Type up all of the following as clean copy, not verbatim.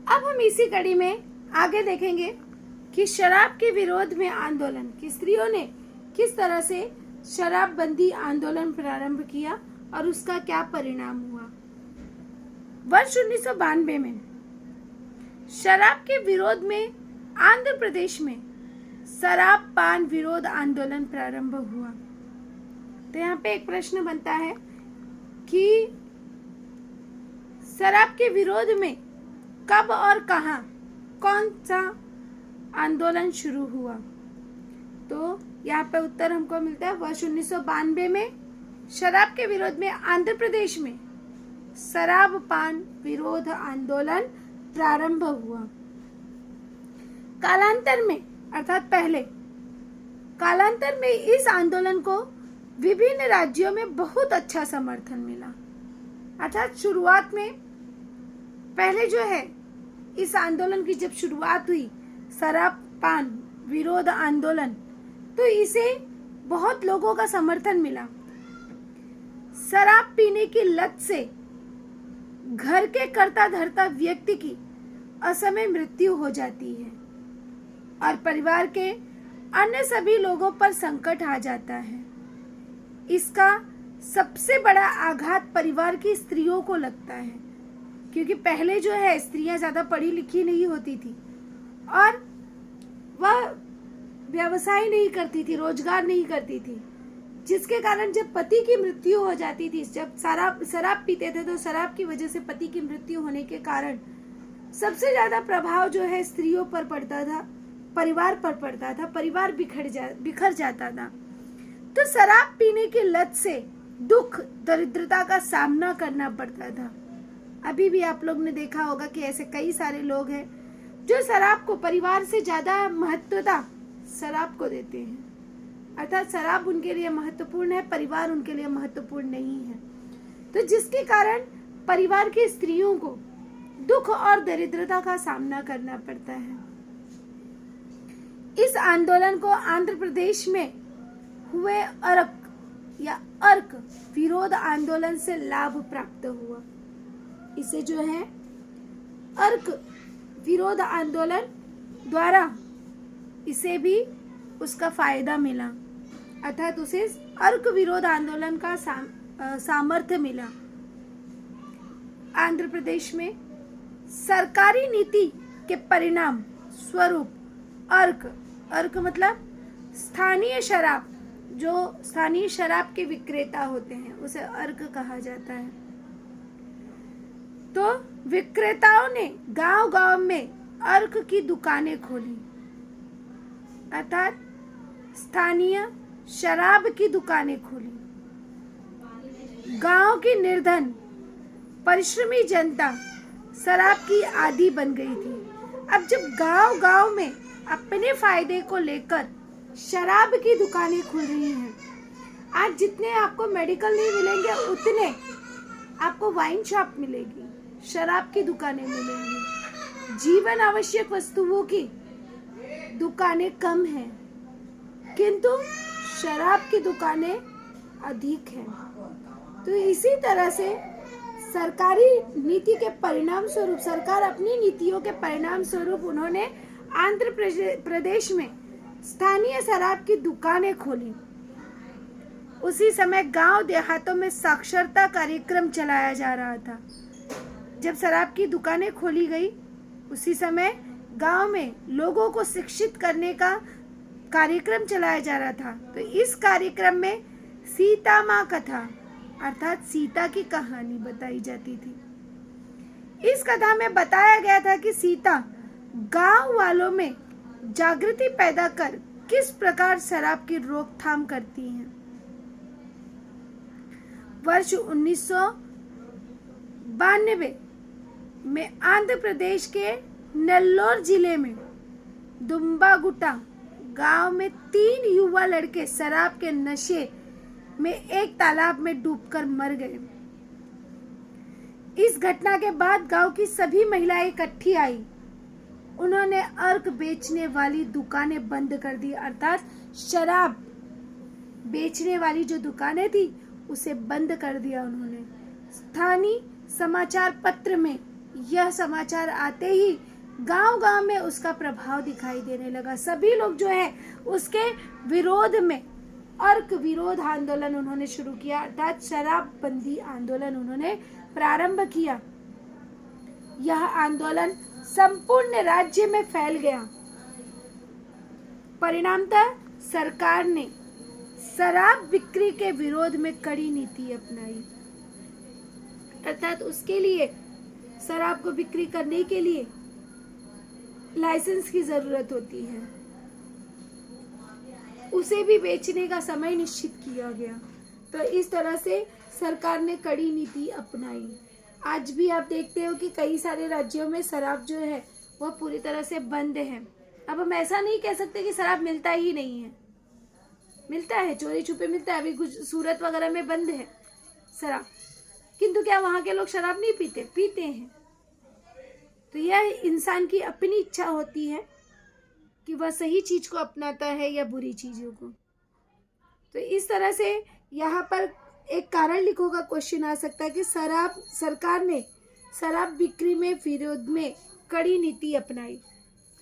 अब हम इसी कड़ी में आगे देखेंगे कि शराब के विरोध में आंदोलन की स्त्रियों ने किस तरह से शराबबंदी आंदोलन प्रारंभ किया और उसका क्या परिणाम हुआ। वर्ष 1992 में शराब के विरोध में आंध्र प्रदेश में शराब पान विरोध आंदोलन प्रारंभ हुआ। तो यहाँ पे एक प्रश्न बनता है कि शराब के विरोध में कब और कहाँ कौन सा आंदोलन शुरू हुआ। तो यहाँ पे उत्तर हमको मिलता है वर्ष 1992 में शराब के विरोध में आंध्र प्रदेश में शराब पान विरोध आंदोलन प्रारंभ हुआ। कालांतर में अर्थात पहले कालांतर में इस आंदोलन को विभिन्न राज्यों में बहुत अच्छा समर्थन मिला। अर्थात शुरुआत में पहले जो है इस आंदोलन की जब शुरुआत हुई शराब पान विरोध आंदोलन, तो इसे बहुत लोगों का समर्थन मिला। शराब पीने की लत से घर के करता धरता व्यक्ति की असमय मृत्यु हो जाती है और परिवार के अन्य सभी लोगों पर संकट आ जाता है। इसका सबसे बड़ा आघात परिवार की स्त्रियों को लगता है, क्योंकि पहले जो है स्त्रियां ज्यादा पढ़ी लिखी नहीं होती थी और वह व्यवसाय नहीं करती थी, रोजगार नहीं करती थी, जिसके कारण जब पति की मृत्यु हो जाती थी, जब शराब पीते थे तो शराब की वजह से पति की मृत्यु होने के कारण सबसे ज्यादा प्रभाव जो है स्त्रियों पर पड़ता था, परिवार पर पड़ता था, परिवार बिखर जाता था। तो शराब पीने की लत से दुख दरिद्रता का सामना करना पड़ता था। अभी भी आप लोग ने देखा होगा कि ऐसे कई सारे लोग हैं जो शराब को परिवार से ज्यादा महत्वता शराब को देते हैं, अर्थात शराब उनके लिए महत्वपूर्ण है, परिवार उनके लिए महत्वपूर्ण नहीं है। तो जिसके कारण परिवार की स्त्रियों को दुख और दरिद्रता का सामना करना पड़ता है। इस आंदोलन को आंध्र प्रदेश में हुए अर्क विरोध आंदोलन से लाभ प्राप्त हुआ। इसे जो है अर्क विरोध आंदोलन द्वारा इसे भी उसका फायदा मिला, अर्थात उसे अर्क विरोध आंदोलन का सामर्थ्य मिला। आंध्र प्रदेश में सरकारी नीति के परिणाम स्वरूप अर्क मतलब स्थानीय शराब, जो स्थानीय शराब के विक्रेता होते हैं उसे अर्क कहा जाता है। तो विक्रेताओं ने गांव-गांव में अर्क की दुकानें खोली, अर्थात स्थानीय शराब की दुकानें खोली। गांव की निर्धन परिश्रमी जनता शराब की आदी बन गई थी। अब जब गांव-गांव में अपने फायदे को लेकर शराब की दुकानें खुल रही हैं, आज जितने आपको मेडिकल नहीं मिलेंगे उतने आपको वाइन शॉप मिलेगी, शराब की दुकानें मिलेंगी। जीवन आवश्यक वस्तुओं की दुकानें कम हैं, किंतु शराब की दुकानें अधिक हैं। तो इसी तरह से सरकारी नीति के परिणाम स्वरूप, सरकार अपनी नीतियों के परिणाम स्वरूप उन्होंने आंध्र प्रदेश में स्थानीय शराब की दुकानें खोली। उसी समय गांव देहातों में साक्षरता कार्यक्रम चलाया जा रहा था। जब शराब की दुकानें खोली गई उसी समय गांव में लोगों को शिक्षित करने का कार्यक्रम चलाया जा रहा था। तो इस कार्यक्रम में सीता माँ कथा अर्थात सीता की कहानी बताई जाती थी। इस कथा में बताया गया था कि सीता गांव वालों में जागृति पैदा कर किस प्रकार शराब की रोकथाम करती हैं। वर्ष 1992 में आंध्र प्रदेश के नेल्लोर जिले में दुम्बागुटा गांव में 3 युवा लड़के शराब के नशे में एक तालाब में डूबकर मर गए। इस घटना के बाद गांव की सभी महिलाएं इकट्ठी आई। उन्होंने अर्क बेचने वाली दुकानें बंद कर दी, अर्थात शराब बेचने वाली जो दुकानें थी उसे बंद कर दिया उन्होंने। स्थानीय समाचार पत्र में यह समाचार आते ही गांव-गांव में उसका प्रभाव दिखाई देने लगा। सभी लोग जो है उसके विरोध में अर्क विरोध आंदोलन उन्होंने शुरू किया, अर्थात शराबबंदी आंदोलन उन्होंने प्रारंभ किया। यह आंदोलन संपूर्ण राज्य में फैल गया। परिणामतः सरकार ने शराब बिक्री के विरोध में कड़ी नीति अपनाई, अर्थात उसके लिए शराब को बिक्री करने के लिए लाइसेंस की जरूरत होती है, उसे भी बेचने का समय निश्चित किया गया। तो इस तरह से सरकार ने कड़ी नीति अपनाई। आज भी आप देखते हो कि कई सारे राज्यों में शराब जो है वह पूरी तरह से बंद है। अब हम ऐसा नहीं कह सकते कि शराब मिलता ही नहीं है, मिलता है, चोरी छुपे मिलता है। अभी कुछ सूरत वगैरह में बंद है शराब, किंतु क्या वहाँ के लोग शराब नहीं पीते? पीते हैं। तो यह इंसान की अपनी इच्छा होती है कि वह सही चीज को अपनाता है या बुरी चीजों को। तो इस तरह से यहाँ पर एक कारण लिखो का क्वेश्चन आ सकता है कि सरकार ने शराब बिक्री में विरोध में कड़ी नीति अपनाई।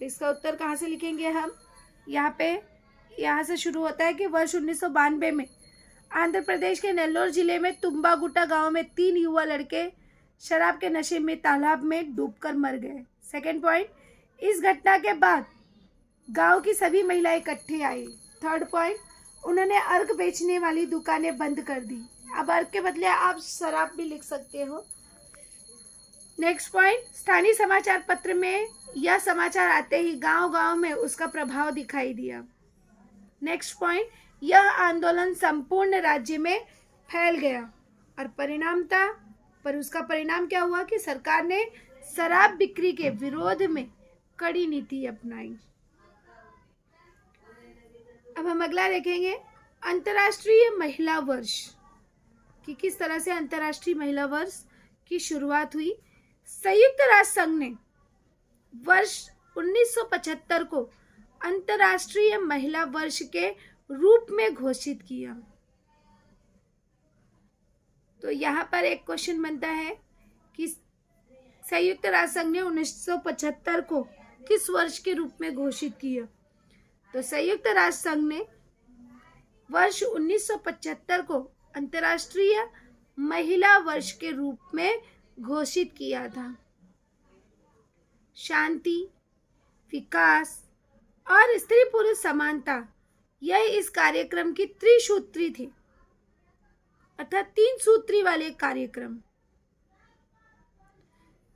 तो इसका उत्तर कहाँ से लिखेंगे हम? यहाँ से शुरू होता है कि वर्ष 1992 में आंध्र प्रदेश के नेल्लोर जिले में तुम्बागुटा गांव में 3 युवा लड़के शराब के नशे में तालाब में डूबकर मर गए। सेकेंड पॉइंट, इस घटना के बाद गांव की सभी महिलाएं इकट्ठे आई। थर्ड पॉइंट, उन्होंने अर्क बेचने वाली दुकानें बंद कर दी। अब अर्क के बदले आप शराब भी लिख सकते हो। नेक्स्ट पॉइंट, स्थानीय समाचार पत्र में यह समाचार आते ही गांव-गांव में उसका प्रभाव दिखाई दिया। नेक्स्ट पॉइंट, यह आंदोलन संपूर्ण राज्य में फैल गया और उसका परिणाम क्या हुआ कि सरकार ने शराब बिक्री के विरोध में कड़ी नीति अपनाई। अब हम अगला देखेंगे, अंतर्राष्ट्रीय महिला वर्ष कि किस तरह से अंतर्राष्ट्रीय महिला वर्ष की शुरुआत हुई। संयुक्त राष्ट्र संघ ने वर्ष 1975 को अंतर्राष्ट्रीय महिला वर्ष के रूप में घोषित किया। तो यहाँ पर एक क्वेश्चन बनता है कि संयुक्त राष्ट्र संघ ने 1975 को किस वर्ष के रूप में घोषित किया? तो संयुक्त राष्ट्र संघ ने वर्ष 1975 को अंतर्राष्ट्रीय महिला वर्ष के रूप में घोषित किया था। शांति, विकास और स्त्री पुरुष समानता, यह इस कार्यक्रम की त्रिसूत्री थी, अर्थात 3 सूत्री वाले कार्यक्रम।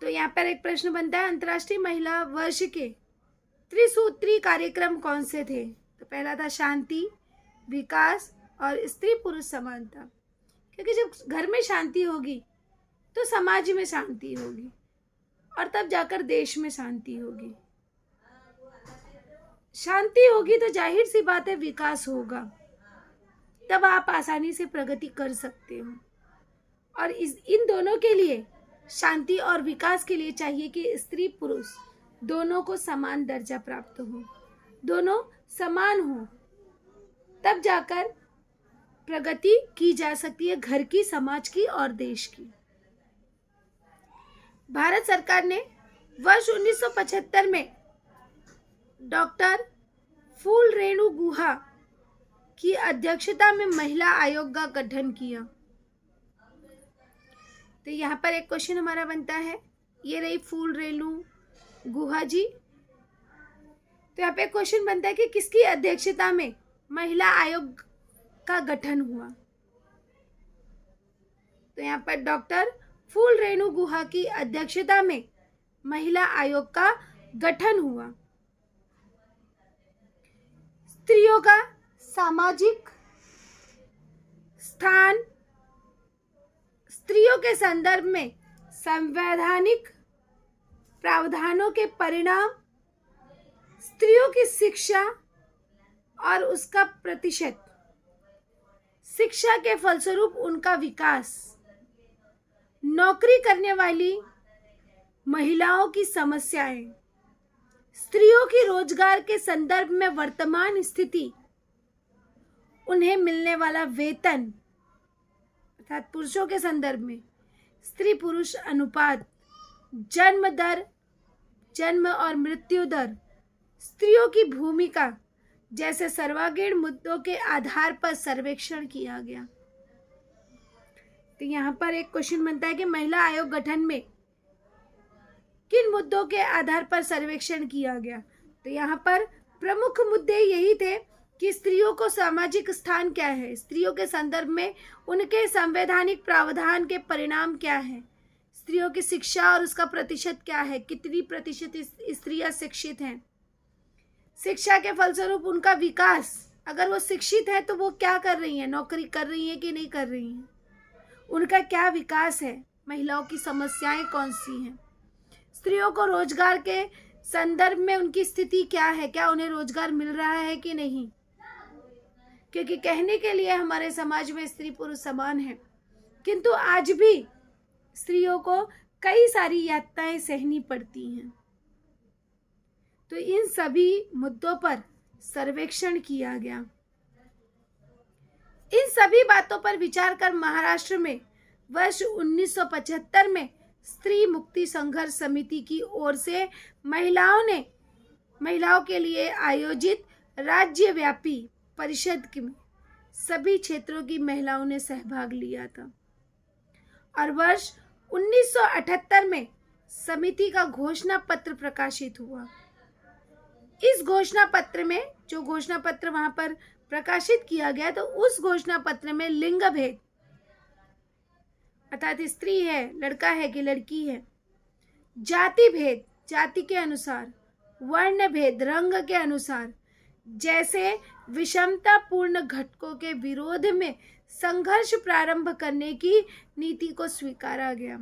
तो यहाँ पर एक प्रश्न बनता है, अंतर्राष्ट्रीय महिला वर्ष के त्रिसूत्री कार्यक्रम कौन से थे? तो पहला था शांति, विकास और स्त्री पुरुष समानता। क्योंकि जब घर में शांति होगी तो समाज में शांति होगी और तब जाकर देश में शांति होगी। शांति होगी तो जाहिर सी बात है विकास होगा, तब आप आसानी से प्रगति कर सकते हो। और इन दोनों के लिए, शांति और विकास के लिए चाहिए कि स्त्री पुरुष दोनों को समान दर्जा प्राप्त हो, दोनों समान हो, तब जाकर प्रगति की जा सकती है, घर की, समाज की और देश की। भारत सरकार ने वर्ष 1975 में डॉक्टर फूल रेणु गुहा की अध्यक्षता में महिला आयोग का गठन किया। तो यहाँ पर एक क्वेश्चन हमारा बनता है, ये रही फूल रेणु गुहा जी। तो यहाँ पे क्वेश्चन बनता है कि किसकी अध्यक्षता में महिला आयोग का गठन हुआ? तो यहाँ पर डॉक्टर फूल रेणु गुहा की अध्यक्षता में महिला आयोग का गठन हुआ। स्त्रियों का सामाजिक स्थान, स्त्रियों के संदर्भ में संवैधानिक प्रावधानों के परिणाम, स्त्रियों की शिक्षा और उसका प्रतिशत, शिक्षा के फलस्वरूप उनका विकास, नौकरी करने वाली महिलाओं की समस्याएं, स्त्रियों की रोजगार के संदर्भ में वर्तमान स्थिति, उन्हें मिलने वाला वेतन, अर्थात पुरुषों के संदर्भ में स्त्री पुरुष अनुपात, जन्म दर, जन्म और मृत्यु दर, स्त्रियों की भूमिका जैसे सर्वांगीण मुद्दों के आधार पर सर्वेक्षण किया गया। तो यहाँ पर एक क्वेश्चन बनता है कि महिला आयोग गठन में किन मुद्दों के आधार पर सर्वेक्षण किया गया। तो यहाँ पर प्रमुख मुद्दे यही थे कि स्त्रियों को सामाजिक स्थान क्या है, स्त्रियों के संदर्भ में उनके संवैधानिक प्रावधान के परिणाम क्या है, स्त्रियों की शिक्षा और उसका प्रतिशत क्या है, कितनी प्रतिशत स्त्रियां शिक्षित हैं, शिक्षा के फलस्वरूप उनका विकास, अगर वो शिक्षित है तो वो क्या कर रही हैं, नौकरी कर रही हैं कि नहीं कर रही हैं, उनका क्या विकास है, महिलाओं की समस्याएं कौन सी हैं, स्त्रियों को रोजगार के संदर्भ में उनकी स्थिति क्या है, क्या उन्हें रोजगार मिल रहा है कि नहीं, क्योंकि कहने के लिए हमारे समाज में स्त्री पुरुष समान है, किंतु आज भी स्त्रियों को कई सारी यातनाएं सहनी पड़ती हैं। तो इन सभी मुद्दों पर सर्वेक्षण किया गया। इन सभी बातों पर विचार कर महाराष्ट्र में वर्ष 1975 में स्त्री मुक्ति संघर्ष समिति की ओर से महिलाओं के लिए आयोजित राज्यव्यापी परिषद में सभी क्षेत्रों की महिलाओं ने सहभाग लिया था और वर्ष 1978 में समिति का घोषणा पत्र प्रकाशित हुआ। इस घोषणा पत्र में, जो घोषणा पत्र वहां पर प्रकाशित किया गया, तो उस घोषणा पत्र में लिंग भेद अर्थात स्त्री है, लड़का है कि लड़की है, जाति भेद, जाति के अनुसार, वर्ण भेद, रंग के अनुसार जैसे विषमतापूर्ण घटकों के विरोध में संघर्ष प्रारंभ करने की नीति को स्वीकारा गया।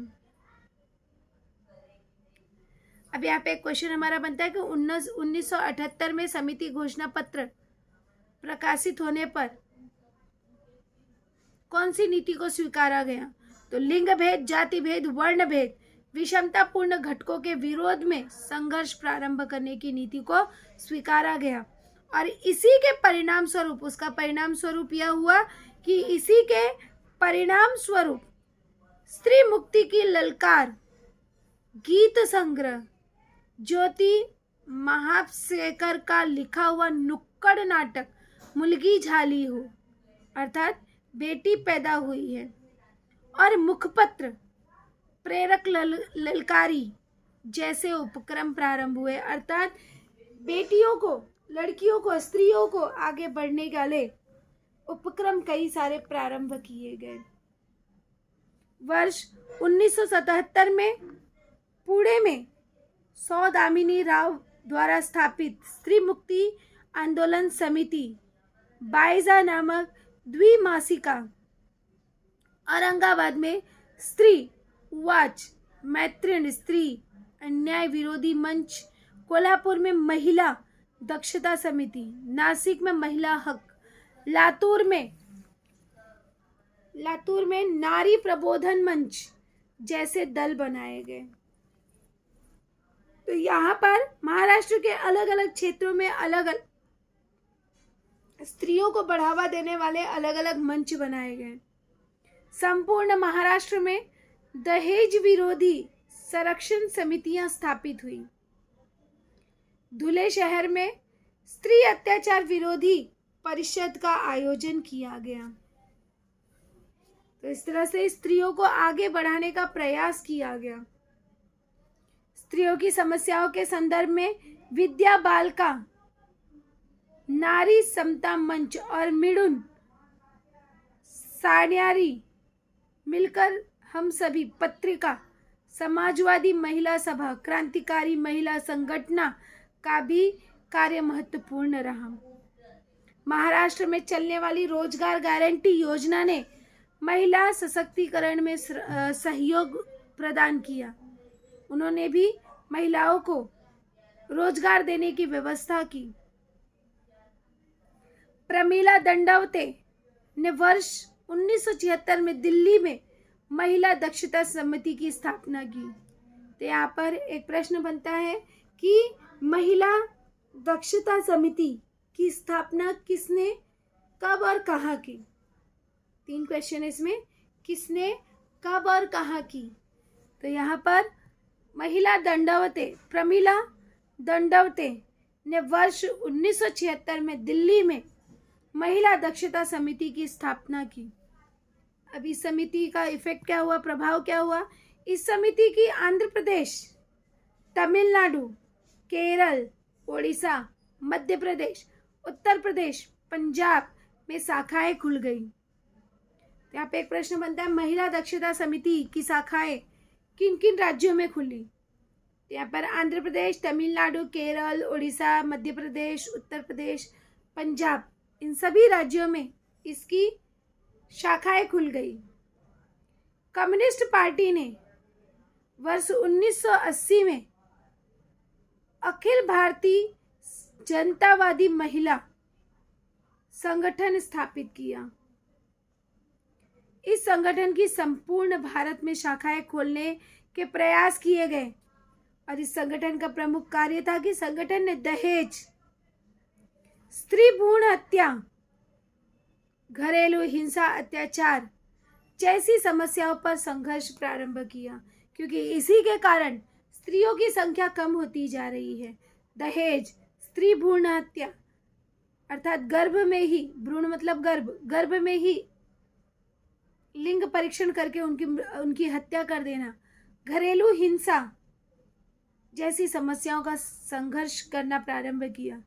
अब यहाँ पे एक क्वेश्चन हमारा बनता है कि 1978 में समिति घोषणा पत्र प्रकाशित होने पर कौन सी नीति को स्वीकारा गया। तो लिंग भेद, जाति भेद, वर्ण भेद, विषमतापूर्ण घटकों के विरोध में संघर्ष प्रारंभ करने की नीति को स्वीकारा गया और इसी के परिणाम स्वरूप, उसका परिणाम स्वरूप यह हुआ कि इसी के परिणाम स्वरूप स्त्री मुक्ति की ललकार गीत संग्रह ज्योति महासेकर का लिखा हुआ नुक्कड़ नाटक मुलगी झाली हो अर्थात बेटी पैदा हुई है और मुखपत्र प्रेरक ललकारी जैसे उपक्रम प्रारंभ हुए, अर्थात बेटियों को, लड़कियों को, स्त्रियों को आगे बढ़ने वाले उपक्रम कई सारे प्रारंभ किए गए। वर्ष 1977 में पुणे में सौदामिनी राव द्वारा स्थापित स्त्री मुक्ति आंदोलन समिति बाइजा नामक द्विमासिका, औरंगाबाद में स्त्री उवाच, मैत्रीण स्त्री अन्याय विरोधी मंच, कोल्हापुर में महिला दक्षता समिति, नासिक में महिला हक, लातूर में नारी प्रबोधन मंच जैसे दल बनाए गए। तो यहाँ पर महाराष्ट्र के अलग अलग क्षेत्रों में अलग अलग स्त्रियों को बढ़ावा देने वाले अलग अलग मंच बनाए गए। संपूर्ण महाराष्ट्र में दहेज विरोधी संरक्षण समितियां स्थापित हुई। धुले शहर में स्त्री अत्याचार विरोधी परिषद का आयोजन किया गया। तो इस तरह से स्त्रियों को आगे बढ़ाने का प्रयास किया गया। स्त्रियों की समस्याओं के संदर्भ में विद्या बालिका, नारी समता मंच और मिडुन साण्यारी मिलकर हम सभी पत्रिका, समाजवादी महिला सभा, क्रांतिकारी महिला संगठना का भी कार्य महत्वपूर्ण रहा। महाराष्ट्र में चलने वाली रोजगार गारंटी योजना ने महिला सशक्तिकरण में सहयोग प्रदान किया। उन्होंने भी महिलाओं को रोजगार देने की व्यवस्था की। प्रमीला दंडवते ने वर्ष 1976 में दिल्ली में महिला दक्षता समिति की स्थापना की। तो यहाँ पर एक प्रश्न बनता है कि महिला दक्षता समिति की स्थापना किसने, कब और कहाँ की। 3 क्वेश्चन इसमें, किसने, कब और कहाँ की। तो यहाँ पर महिला दंडवते प्रमिला दंडवते ने वर्ष 1976 में दिल्ली में महिला दक्षता समिति की स्थापना की। अब इस समिति का इफेक्ट क्या हुआ, प्रभाव क्या हुआ? इस समिति की आंध्र प्रदेश, तमिलनाडु, केरल, ओडिशा, मध्य प्रदेश, उत्तर प्रदेश, पंजाब में शाखाएं खुल गई। यहाँ पे एक प्रश्न बनता है, महिला दक्षता समिति की शाखाएं किन किन राज्यों में खुली? यहाँ पर आंध्र प्रदेश, तमिलनाडु, केरल, ओडिशा, मध्य प्रदेश, उत्तर प्रदेश, पंजाब, इन सभी राज्यों में इसकी शाखाएं खुल गई। कम्युनिस्ट पार्टी ने वर्ष 1980 में अखिल भारतीय जनतावादी महिला संगठन स्थापित किया। इस संगठन की संपूर्ण भारत में शाखाएं खोलने के प्रयास किए गए और इस संगठन का प्रमुख कार्य था कि संगठन ने दहेज, स्त्री भ्रूण हत्या, घरेलू हिंसा, अत्याचार जैसी समस्याओं पर संघर्ष प्रारंभ किया, क्योंकि इसी के कारण स्त्रियों की संख्या कम होती जा रही है। दहेज, स्त्री भ्रूण हत्या अर्थात गर्भ में ही, भ्रूण मतलब गर्भ में ही लिंग परीक्षण करके उनकी हत्या कर देना, घरेलू हिंसा जैसी समस्याओं का संघर्ष करना प्रारंभ किया।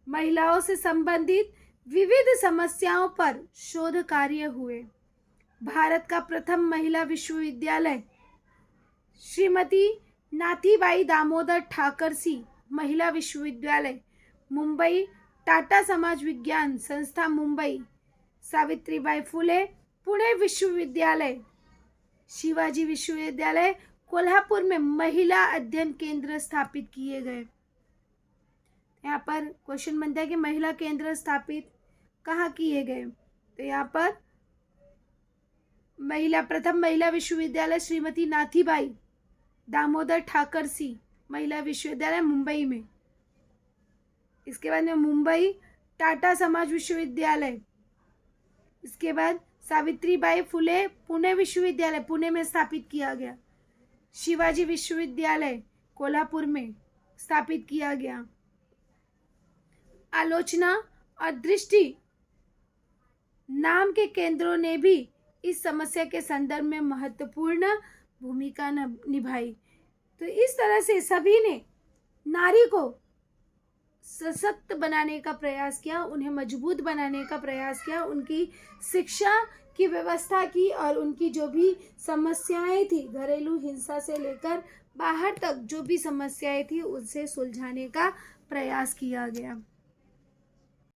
महिलाओं से संबंधित विविध समस्याओं पर शोध कार्य हुए। भारत का प्रथम महिला विश्वविद्यालय श्रीमती नाथीबाई दामोदर ठाकरसी महिला विश्वविद्यालय मुंबई, टाटा समाज विज्ञान संस्था मुंबई, सावित्रीबाई फुले पुणे विश्वविद्यालय, शिवाजी विश्वविद्यालय कोल्हापुर में महिला अध्ययन केंद्र स्थापित किए गए। यहाँ पर क्वेश्चन बनता है कि महिला केंद्र स्थापित कहाँ किए गए? तो यहाँ पर प्रथम महिला विश्वविद्यालय श्रीमती नाथीबाई दामोदर ठाकरसी महिला विश्वविद्यालय मुंबई में। इसके बाद में मुंबई टाटा समाज विश्वविद्यालय, इसके बाद सावित्रीबाई फुले पुणे विश्वविद्यालय पुणे में स्थापित किया गया। शिवाजी विश्वविद्यालय कोल्हापुर में स्थापित किया गया। आलोचना और दृष्टि नाम के केंद्रों ने भी इस समस्या के संदर्भ में महत्वपूर्ण भूमिका निभाई। तो इस तरह से सभी ने नारी को सशक्त बनाने का प्रयास किया, उन्हें मजबूत बनाने का प्रयास किया, उनकी शिक्षा की व्यवस्था की और उनकी जो भी समस्याएं थी, घरेलू हिंसा से लेकर बाहर तक जो भी समस्याएं थी, उसे सुलझाने का प्रयास किया गया।